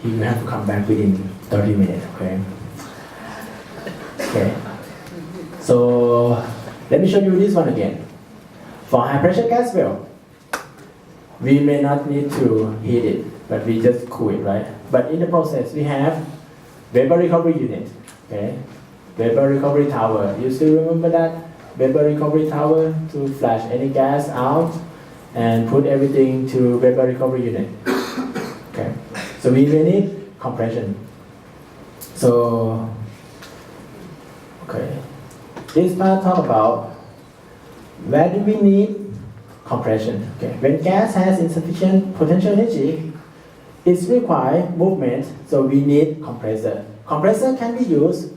he will have to come back within 30 minutes, okay? Okay. So let me show you this one again. For high pressure gas well, we may not need to heat it, but we just cool it, right? But in the process, we have vapor recovery unit, okay? Vapor recovery tower. You still remember that? Vapor recovery tower to flush any gas out and put everything to vapor recovery unit. Okay. So we may need compression. So, okay. This part talk about where do we need compression. Okay. When gas has insufficient potential energy, it's require movement, so we need compressor. Compressor can be used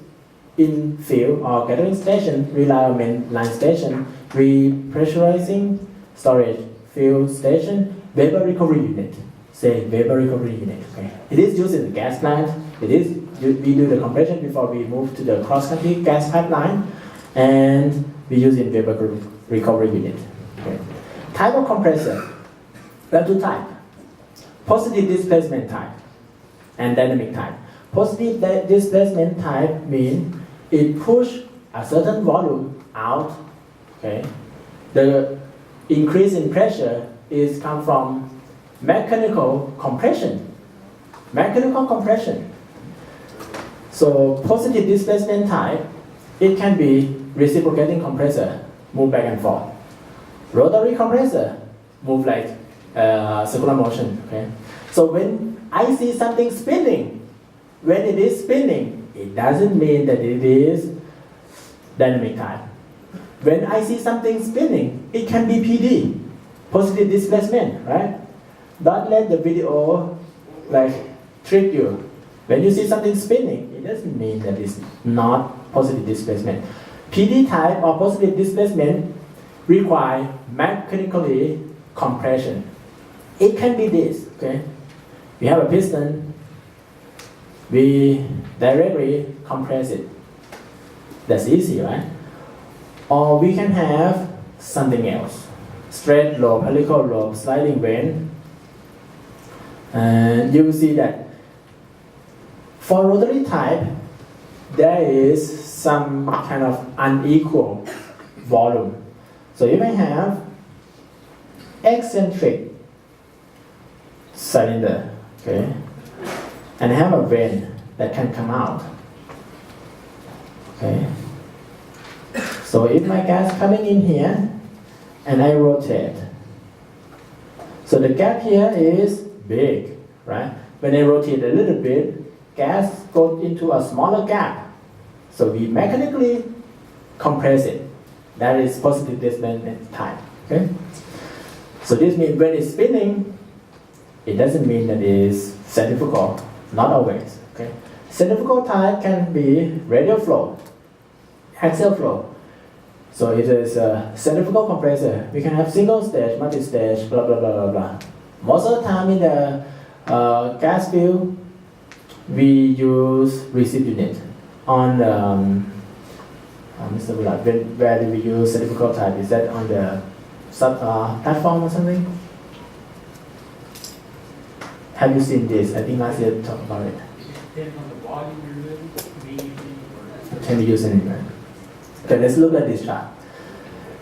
in field or gathering station, reliability line station, repressurizing storage, field station, vapor recovery unit. Say vapor recovery unit. Okay. It is used in the gas plant. We do the compression before we move to the cross-country gas pipeline, and we use in vapor recovery unit. Okay. Type of compressor. There are two types. Positive displacement type and dynamic type. Positive displacement type means it push a certain volume out. Okay. The increase in pressure is come from mechanical compression. Mechanical compression. So positive displacement type, it can be reciprocating compressor, move back and forth. Rotary compressor, move like circular motion. Okay. So when I see something spinning, when it is spinning, it doesn't mean that it is dynamic type. When I see something spinning, it can be PD, positive displacement, right? Don't let the video like trick you. When you see something spinning, it doesn't mean that it's not positive displacement. PD type or positive displacement require mechanically compression. It can be this, okay? We have a piston, we directly compress it. That's easy, right? Or we can have something else. Straight lobe, helical lobe, sliding vane. And you will see that for rotary type, there is some kind of unequal volume. So you may have eccentric cylinder, okay, and have a vane that can come out. Okay. So if my gas coming in here and I rotate, so the gap here is big, right? When I rotate a little bit, gas goes into a smaller gap. So we mechanically compress it. That is positive displacement type. Okay. So this means when it's spinning, it doesn't mean that it is centrifugal. Not always. Okay. Centrifugal type can be radial flow, axial flow. So it is a centrifugal compressor. We can have single stage, multi-stage, blah blah blah blah blah. Most of the time in the gas field, we use receive unit. On Mr. Bulat, where do we use centrifugal type? Is that on the sub platform or something? Have you seen this? I think last year talked about it. Depending on the volume you're doing, Can we use anywhere? Okay, let's look at this chart.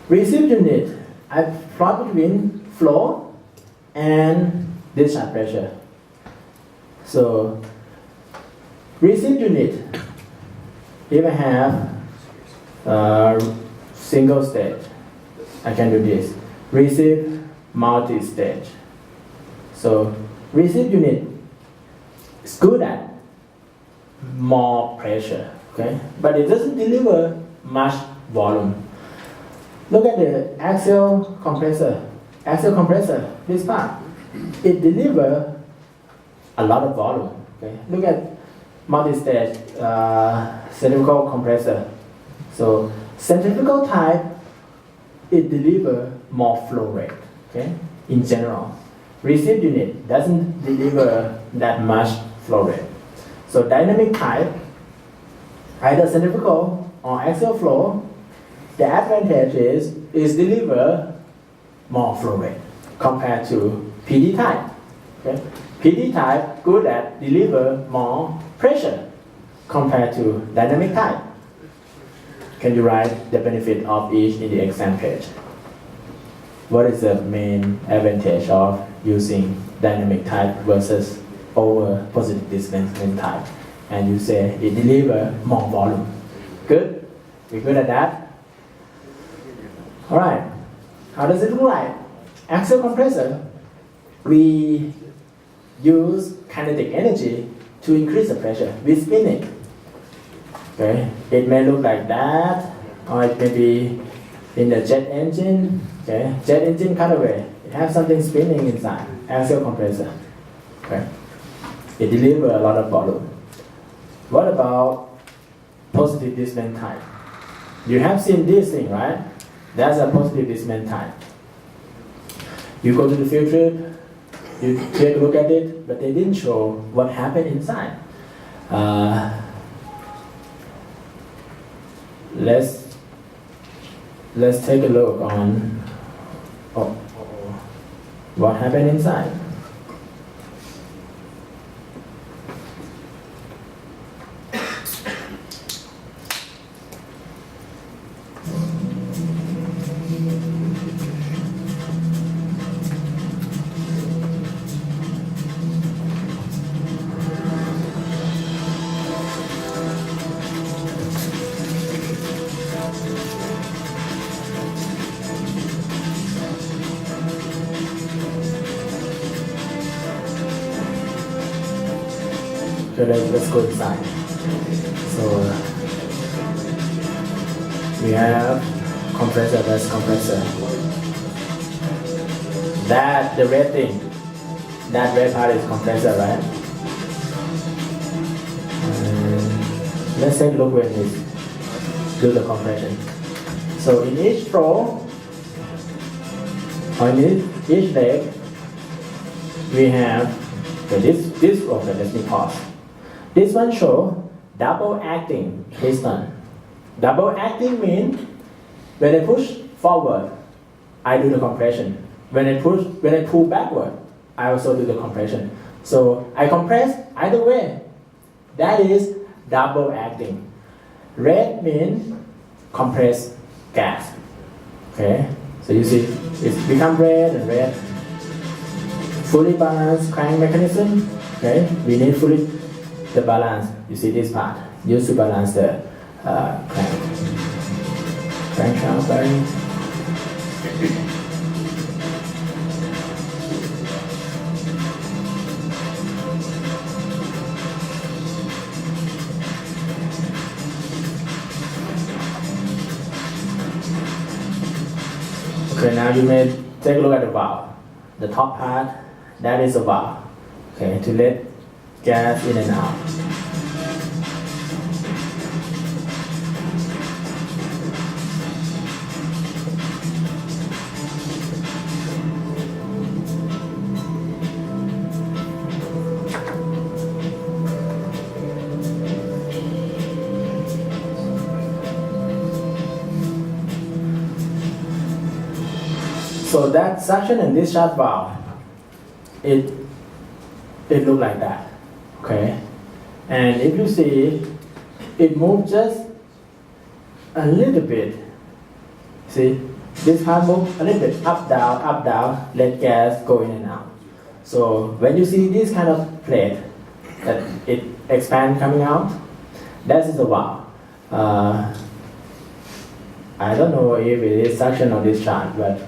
Receive unit, I plot between flow and discharge pressure. So, receive unit, if I have single stage, I can do this. Receive multi-stage. So, receive unit is good at more pressure, okay? But it doesn't deliver much volume. Look at the axial compressor. Axial compressor, this part, it delivers a lot of volume. Okay? Look at multi-stage centrifugal compressor. So centrifugal type, it delivers more flow rate. Okay? In general, receive unit doesn't deliver that much flow rate. So dynamic type, either centrifugal or axial flow, the advantage is deliver more flow rate compared to PD type. Okay? PD type good at deliver more pressure compared to dynamic type. Can you write the benefit of each in the exam page? What is the main advantage of using dynamic type versus over positive displacement type? And you say it deliver more volume. Good? We good at that? Alright. How does it look like? Axial compressor, we use kinetic energy to increase the pressure. We spin it. Okay? It may look like that, or it may be in the jet engine. Okay? Jet engine cutaway. It has something spinning inside. Axial compressor. Okay? It delivers a lot of volume. What about positive displacement type? You have seen this thing, right? That's a positive displacement type. You go to the field trip, you take a look at it, but they didn't show what happened inside. Let's take a look on what happened inside. So let's go inside. So we have compressor, that's compressor. That the red thing, that red part is compressor, right? And let's take a look when we do the compression. So in each throw, on each leg, we have this okay, let me pause. This one show double acting piston. Double acting means when I push forward, I do the compression. When I pull backward, I also do the compression. So I compress either way. That is double acting. Red means compressed gas. Okay, so you see it's become red and red. Fully balanced crank mechanism. Okay, we need fully the balance. You see this part used to balance the crankshaft bearing. Okay, now you may take a look at the valve. The top part, that is a valve. Okay, to let gas in and out. So that suction and discharge valve, it look like that. Okay, and if you see, it moves just a little bit. See, this part moves a little bit up, down, let gas go in and out. So when you see this kind of plate that it expands coming out, that is a valve. I don't know if it is suction or discharge, but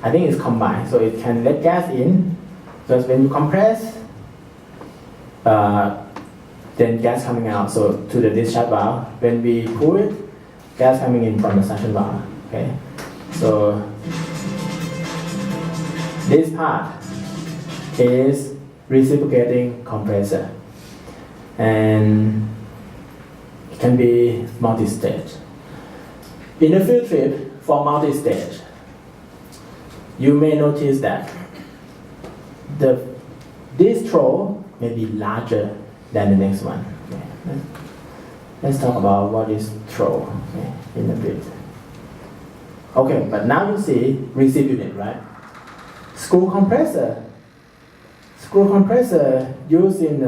I think it's combined, so it can let gas in. Because when you compress, then gas coming out, so to the discharge valve. When we pull it, gas coming in from the suction valve. Okay, so this part is reciprocating compressor, and it can be multi-stage. In a field trip for multi-stage, you may notice that this throw may be larger than the next one. Okay. Let's talk about what is throw in a bit. Okay, but now you see receive unit, right? Screw compressor Screw compressor used in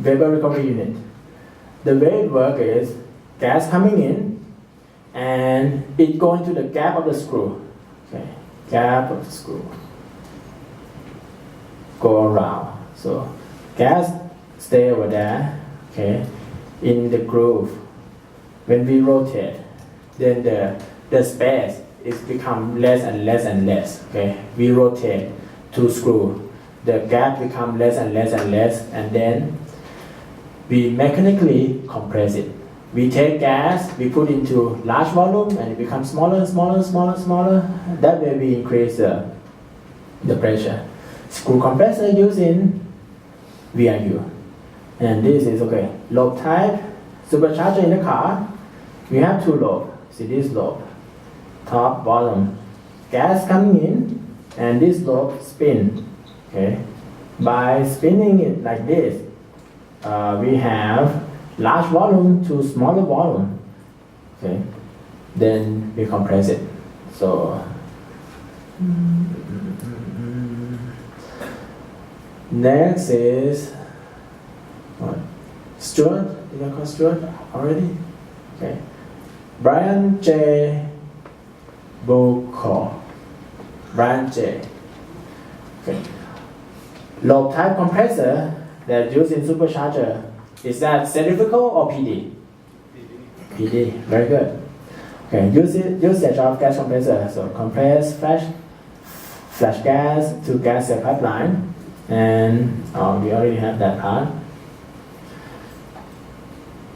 Weber recovery unit. The way it works is gas coming in and it going to the gap of the screw. Okay, gap of the screw. Go around. So gas stay over there. Okay, in the groove. When we rotate, then the space is become less and less and less. Okay, we rotate to screw, the gap become less and less and less, and then we mechanically compress it. We take gas, we put into large volume, and it becomes smaller and smaller and smaller and smaller. That way we increase the pressure. Screw compressor used in VIU. And this is okay. Lobe type, supercharger in the car. We have two lobes. See this lobe, top, bottom. Gas coming in, and this lobe spin. Okay. By spinning it like this, we have large volume to smaller volume. Okay. Then we compress it. So next is what? Stuart. Did I call Stuart already? Okay. Brian J. Boko. Brian J. Okay. Lobe type compressor that used in supercharger, is that centrifugal or PD? PD. Very good. Okay. Usage of gas compressor. So compress flash gas to gas cell pipeline, and we already have that part.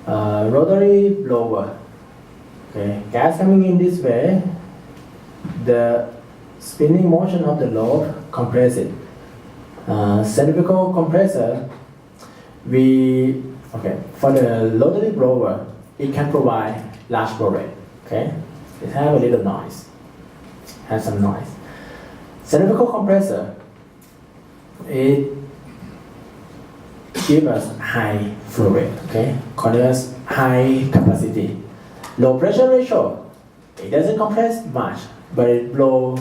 Rotary blower. Okay, gas coming in this way, the spinning motion of the lobe compress it. Centrifugal compressor, for the rotary blower, it can provide large flow rate. Okay, it has a little noise, has some noise. Centrifugal compressor, it gives us high flow rate. Okay, causes high capacity. Low pressure ratio, it doesn't compress much, but it blows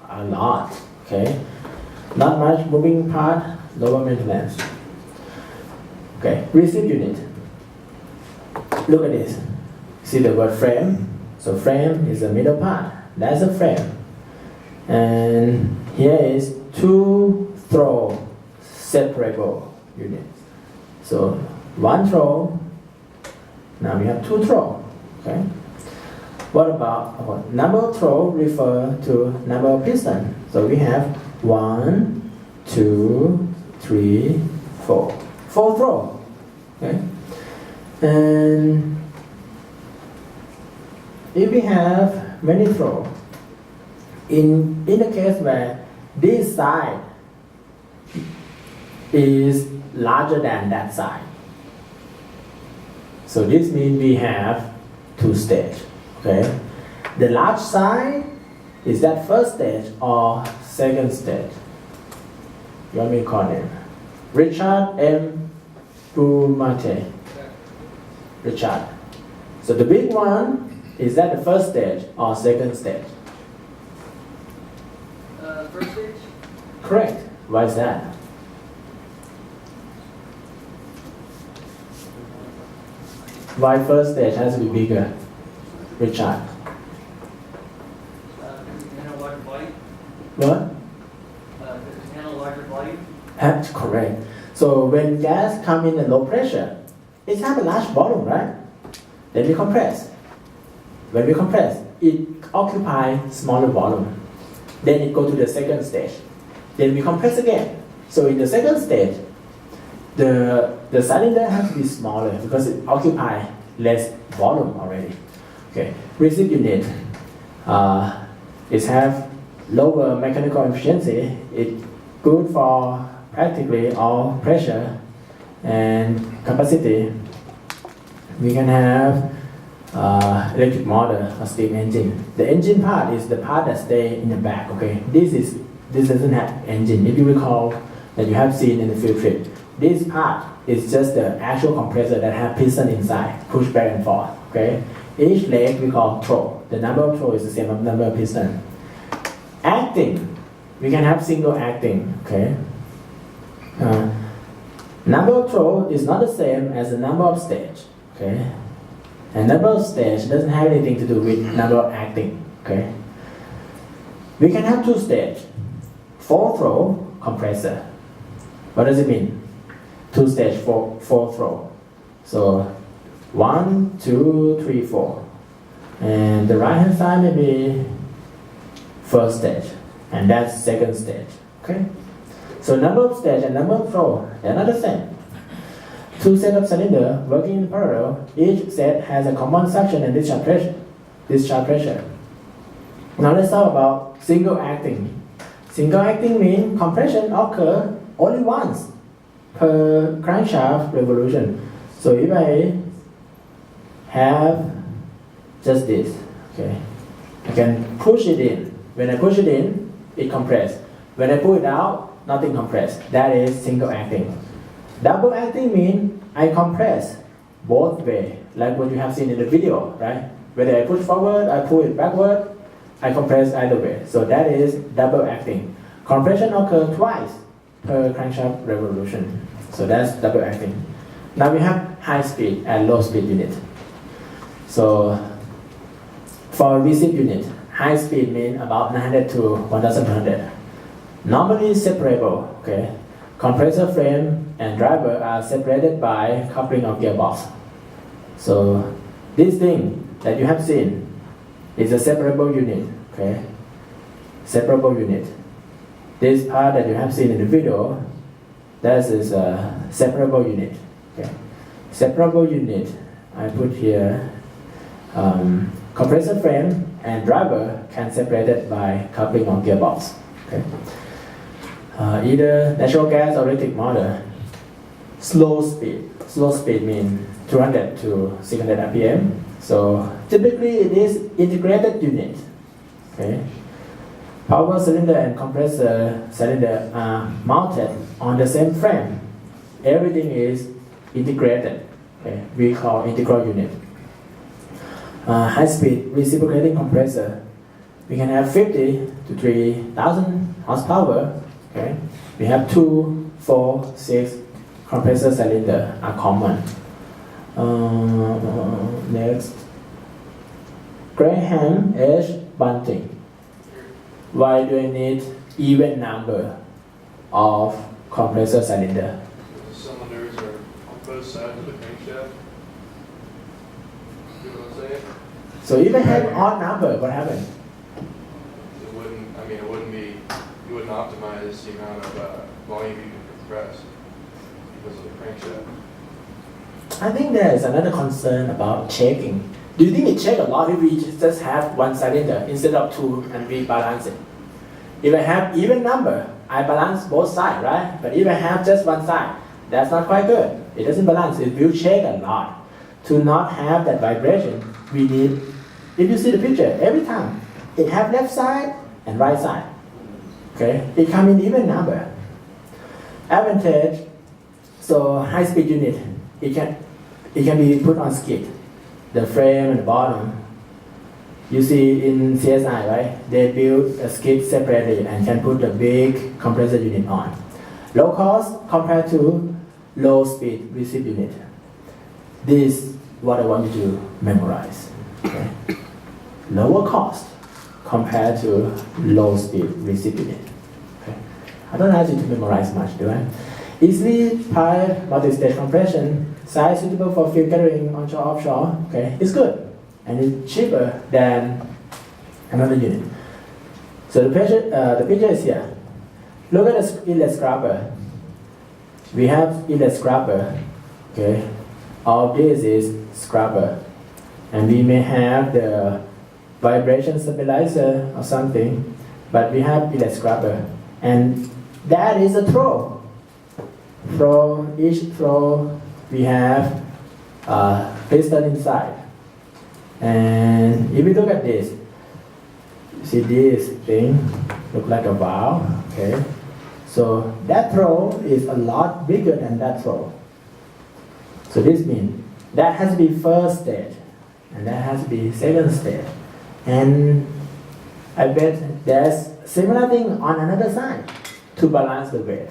a lot. Okay, not much moving part, lower maintenance. Okay, receive unit. Look at this. See the word frame? So frame is the middle part. That's a frame. And here is two throw separable units. So one throw. Now we have two throw. Okay. What about number of throw refer to number of piston. So we have 1, 2, 3, 4. 4 throw. Okay. And if we have many throw, in the case where this side is larger than that side, so this means we have two stage. Okay, the large side, is that first stage or second stage? You want me to call him? Richard M. Bumate. Richard. So the big one, is that the first stage or second stage? First stage? Correct. Why is that? Why first stage has to be bigger? Richard. Handle larger volume. What? Handle larger volume. That's correct. So when gas come in at low pressure, it has a large volume, right? Then we compress. When we compress, it occupies smaller volume. Then it go to the second stage. Then we compress again. So in the second stage, the cylinder has to be smaller because it occupies less volume already. Okay, receive unit. It have lower mechanical efficiency. It's good for practically all pressure and capacity. We can have electric motor or steam engine. The engine part is the part that stays in the back. Okay, this doesn't have engine. If you recall that you have seen in the field trip, this part is just the actual compressor that have piston inside, push back and forth. Okay, each leg we call throw. The number of throw is the same as number of piston. Acting we can have single acting, okay? Number of throw is not the same as the number of stage, okay? And number of stage doesn't have anything to do with number of acting, okay? We can have 2 stage, 4 throw compressor. What does it mean? 2 stage, 4 throw. So 1, 2, 3, 4. And the right hand side may be first stage, and that's second stage, okay? So number of stage and number of throw, they're not the same. 2 sets of cylinder working in parallel, each set has a common suction and discharge pressure. Now let's talk about single acting. Single acting means compression occurs only once per crankshaft revolution. So if I have just this, okay, I can push it in. When I push it in, it compresses. When I pull it out, nothing compresses. That is single acting. Double acting means I compress both way, like what you have seen in the video, right? Whether I push forward, I pull it backward, I compress either way. So that is double acting. Compression occurs twice per crankshaft revolution. So that's double acting. Now we have high speed and low speed unit. So for receive unit, high speed means about 900 to 1200. Normally separable, okay? Compressor frame and driver are separated by coupling of gearbox. So this thing that you have seen is a separable unit, okay? Separable unit. This part that you have seen in the video, that is a separable unit, okay? Separable unit, I put here, compressor frame and driver can separate it by coupling of gearbox, okay? Either natural gas or electric motor. Slow speed means 200 to 600 RPM. So typically it is integrated unit. Okay. Power cylinder and compressor cylinder are mounted on the same frame. Everything is integrated. Okay. We call integral unit. High speed reciprocating compressor. We can have 50 to 3000 horsepower. Okay. We have 2, 4, 6 compressor cylinder are common. Next, Graham edge bunting. Why do I need even number of compressor cylinder? The cylinders are on both sides of the crankshaft. You know what I'm saying? So if I have odd number, what happens? You wouldn't optimize the amount of volume you can compress because of the crankshaft. I think there is another concern about checking. Do you think it check a lot if we just have one cylinder instead of 2 and we balance it? If I have even number, I balance both sides, right? But if I have just one side, that's not quite good. It doesn't balance. It will shake a lot. To not have that vibration, we need, if you see the picture, every time it have left side and right side. Okay, it come in even number. Advantage, so high speed unit, it can be put on skid. The frame and the bottom. You see in CSI, right? They build a skid separately and can put a big compressor unit on. Low cost compared to low speed receive unit. This is what I want you to memorize. Okay? Lower cost compared to low speed receive unit. Okay? I don't ask you to memorize much, do I? Easily pipe multi-stage compression, size suitable for field gathering onshore offshore. Okay, it's good and it's cheaper than another unit. So the picture is here. Look at the inlet scrubber. We have inlet scrubber. Okay, all this is scrubber, and we may have the vibration stabilizer or something, but we have inlet scrubber, and that is a throw. From each throw, we have a piston inside. And if you look at this, you see this thing look like a valve. Okay, so that throw is a lot bigger than that throw. So this means that has to be first stage, and that has to be second stage. And I bet there's similar thing on another side to balance the weight.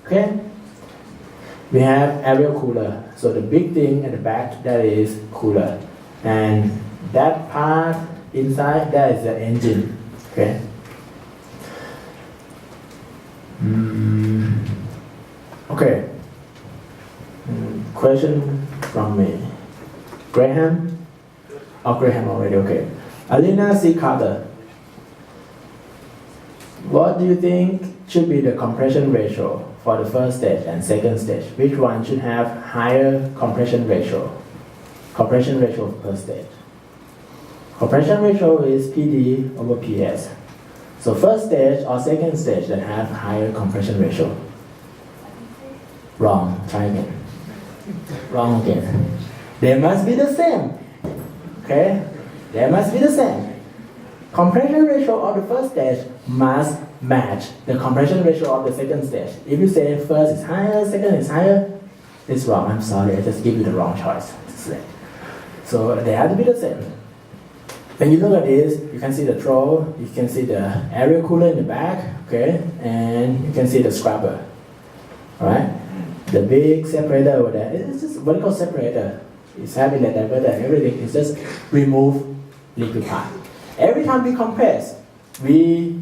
Okay? We have aerial cooler. So the big thing at the back, that is cooler. And that part inside, that is the engine. Okay? Okay. Question from me. Graham? Oh, Graham already, okay. Alina C. Carter. What do you think should be the compression ratio for the first stage and second stage? Which one should have higher compression ratio? Compression ratio per stage. Compression ratio is PD over PS. So first stage or second stage that have higher compression ratio. Wrong. Try again. Wrong again. They must be the same. Okay? They must be the same. Compression ratio of the first stage must match the compression ratio of the second stage. If you say first is higher, second is higher, it's wrong. I'm sorry, I just give you the wrong choice to say. So they have to be the same. When you look at this, you can see the throw, you can see the aerial cooler in the back, okay, and you can see the scrubber. Alright? The big separator over there, it's just vertical separator. It's having a diverter and everything, it's just remove liquid part. Every time we compress, we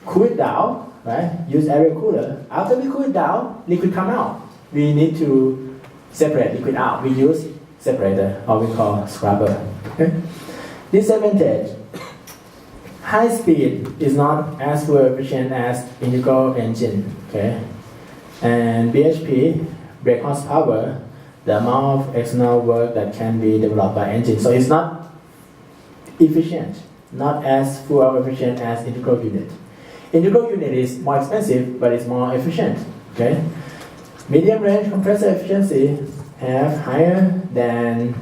cool it down, right? Use aerial cooler. After we cool it down, liquid come out. We need to separate liquid out. We use separator, or we call scrubber. Okay? Disadvantage: high speed is not as fuel efficient as integral engine. Okay, and BHP, brake horsepower, the amount of external work that can be developed by engine. So it's not efficient, not as fuel efficient as integral unit. Integral unit is more expensive, but it's more efficient. Okay, medium range compressor efficiency have higher than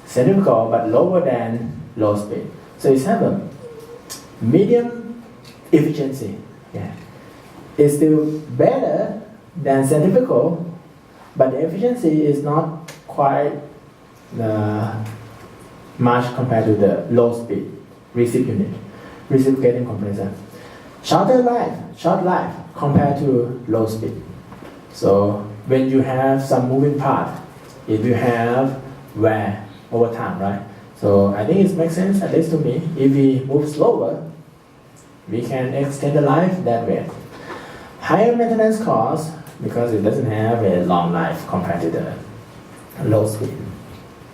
centrifugal, but lower than low speed. So it's have a medium efficiency. Yeah, it's still better than centrifugal, but the efficiency is not quite much compared to the low speed reciprocating compressor. Short life compared to low speed. So when you have some moving part, if you have wear over time, right? So I think it makes sense, at least to me, if we move slower, we can extend the life that way. Higher maintenance cost because it doesn't have a long life compared to the low speed.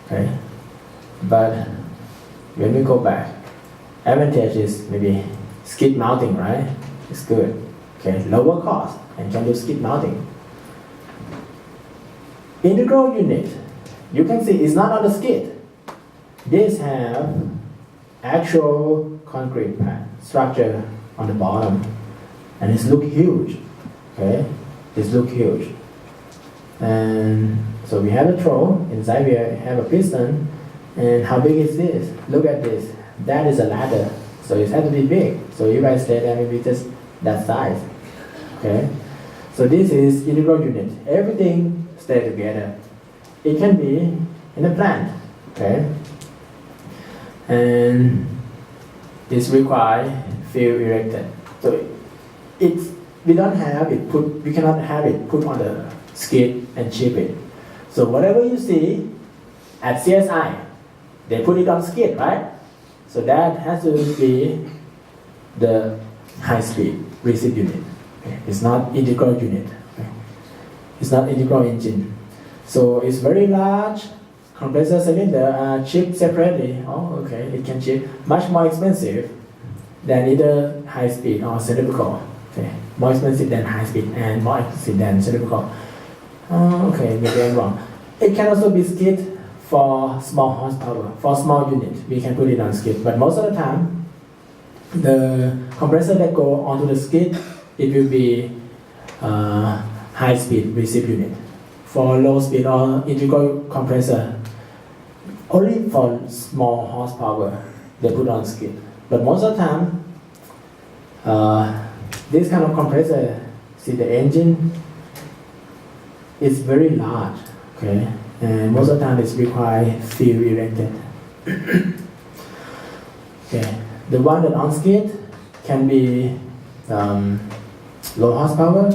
Okay? But when we go back, advantage is maybe skid mounting, right? It's good. Okay, lower cost and can do skid mounting. Integral unit, you can see it's not on the skid. These have actual concrete pad structure on the bottom, and it's look huge. Okay, it's look huge. And so we have a throw inside. We have a piston, and how big is this? Look at this. That is a ladder, so it has to be big. So if I stay there, maybe just that size. Okay, so this is integral unit. Everything stay together. It can be in a plant. Okay. And it's required field erected. So we don't have it put. We cannot have it put on the skid and ship it. So whatever you see at CSI, they put it on skid, right? So that has to be the high speed receive unit. Okay? It's not integral unit. Okay? It's not integral engine. So it's very large. Compressor cylinder are shipped separately. Oh, okay, it can ship much more expensive than either high speed or centrifugal. Okay, more expensive than high speed and more expensive than centrifugal. Oh, okay, maybe I'm wrong. It can also be skid for small horsepower. For small unit, we can put it on skid. But most of the time, the compressor that go onto the skid, it will be high speed receive unit. For low speed or integral compressor, only for small horsepower they put on skid. But most of the time, this kind of compressor, see the engine is very large, okay, and most of the time it's require field erected. Okay, the one that on skid can be low horsepower.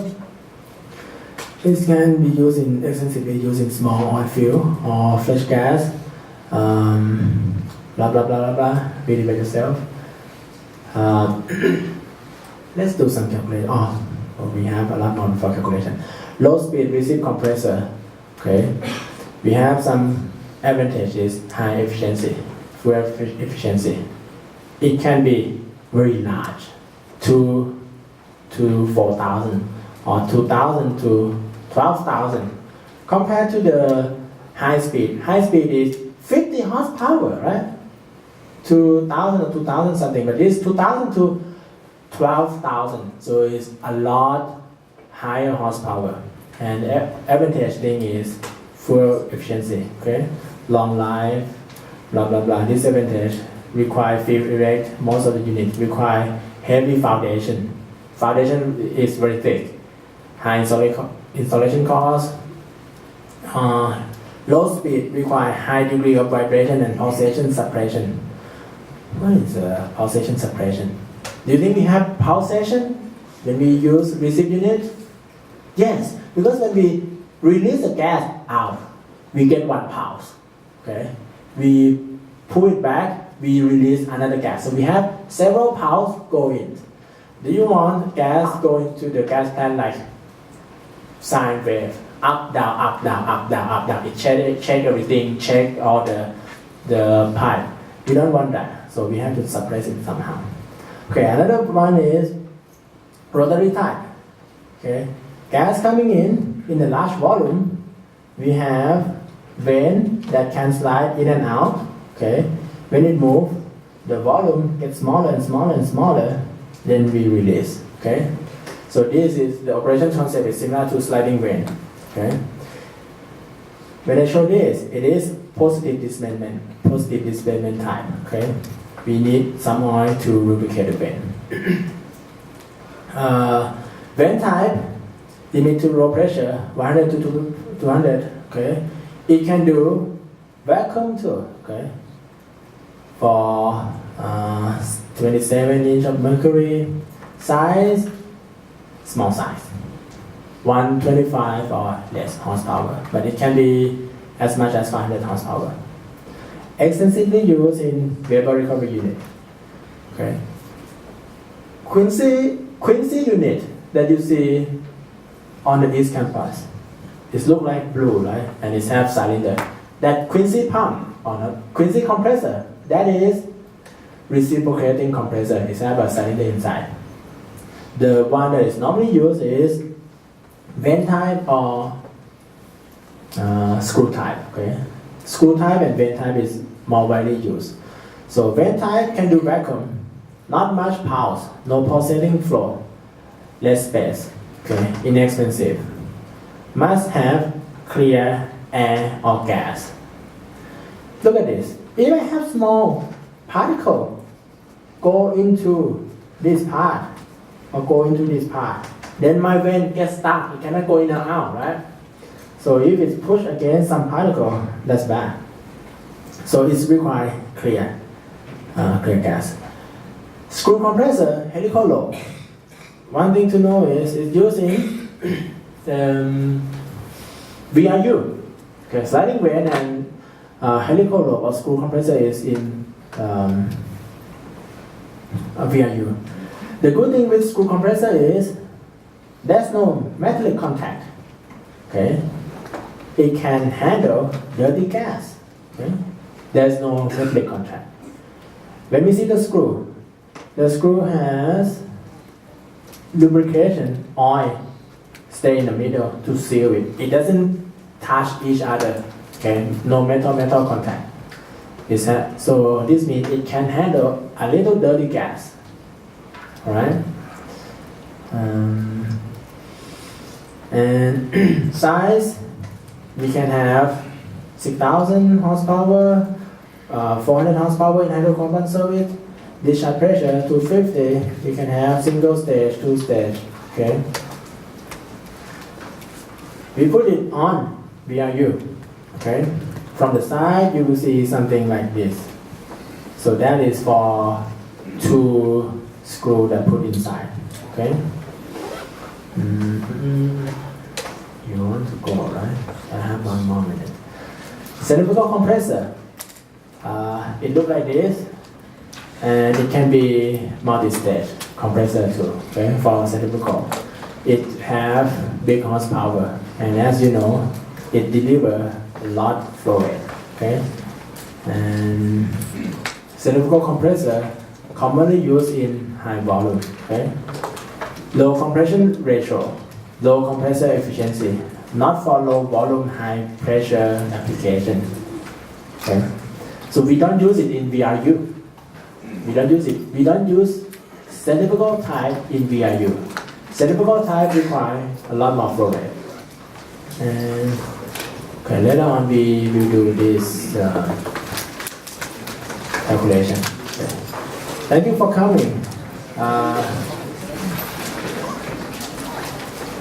It can be used extensively used in small oil field or fresh gas. Blah blah blah blah blah. Read it by yourself. Let's do some calculation. We have a lot more for calculation. Low speed receive compressor. Okay, we have some advantages: high efficiency, fuel efficiency. It can be very large, 2 to 4,000 or 2,000 to 12,000. Compared to the high speed is 50 horsepower, right? 2,000 or 2,000 something, but this 2,000 to 12,000, so it's a lot higher horsepower. And the advantage thing is fuel efficiency, okay? Long life, blah blah blah. Disadvantage, require field erect. Most of the units require heavy foundation. Foundation is very thick. High installation cost. Low speed require high degree of vibration and pulsation suppression. What is pulsation suppression? Do you think we have pulsation when we use receive unit? Yes, because when we release the gas out, we get one pulse. Okay, we pull it back, we release another gas. So we have several pulses go in. Do you want gas going to the gas plant like sine wave, up down, up down, up down, up down? It check everything, check all the pipe. We don't want that, so we have to suppress it somehow. Okay, another one is rotary type. Okay, gas coming in the large volume, we have vane that can slide in and out. Okay, when it moves, the volume gets smaller and smaller and smaller, then we release. Okay, so this is the operation concept is similar to sliding vane. Okay, when I show this, it is positive displacement type. Okay, we need some oil to lubricate the vane. Vane type, limit to low pressure, 100 to 200. Okay, it can do vacuum too. Okay, for 27 inch of mercury, size, small size, 125 or less horsepower, but it can be as much as 500 horsepower. Extensively used in vapor recovery unit. Okay, Quincy unit that you see on the East Campus, it look like blue, right? And it have cylinder. That Quincy pump or not Quincy compressor, that is reciprocating compressor. It have a cylinder inside. The one that is normally used is vane type or screw type. Okay, screw type and vane type is more widely used. So vane type can do vacuum, not much pulse, no pulsating flow, less space. Okay, inexpensive. Must have clear air or gas. Look at this. If I have small particle go into this part or go into this part, then my vane gets stuck. It cannot go in and out, right? So if it's pushed against some particle, that's bad. So it's required clear gas. Screw compressor, helical lobe. One thing to know is it's using VRU. Okay, sliding vane and helical lobe or screw compressor is in a VRU. The good thing with screw compressor is there's no metallic contact. Okay, it can handle dirty gas. Okay, there's no metallic contact. When we see the screw has lubrication oil stay in the middle to seal it. It doesn't touch each other. Okay, no metal contact. So this means it can handle a little dirty gas. All right. And size, we can have 6,000 horsepower, 400 horsepower in hydrocarbon service. Discharge pressure 250. We can have single stage, two stage. Okay. We put it on VRU. Okay. From the side, you will see something like this. So that is for 2 screw that put inside. Okay. You want to go, right? I have 1 more minute. Centrifugal compressor. It looks like this, and it can be multi-stage compressor too. Okay, for centrifugal, it have big horsepower, and as you know, it deliver a lot flow rate. Okay, and centrifugal compressor commonly used in high volume. Okay, low compression ratio, low compressor efficiency, not for low volume, high pressure application. Okay, so we don't use it in VRU. We don't use it. We don't use centrifugal type in VRU. Centrifugal type require a lot more flow rate. And okay, later on we will do this calculation. Okay. Thank you for coming.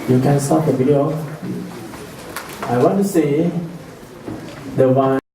You can stop the video. I want to see the one.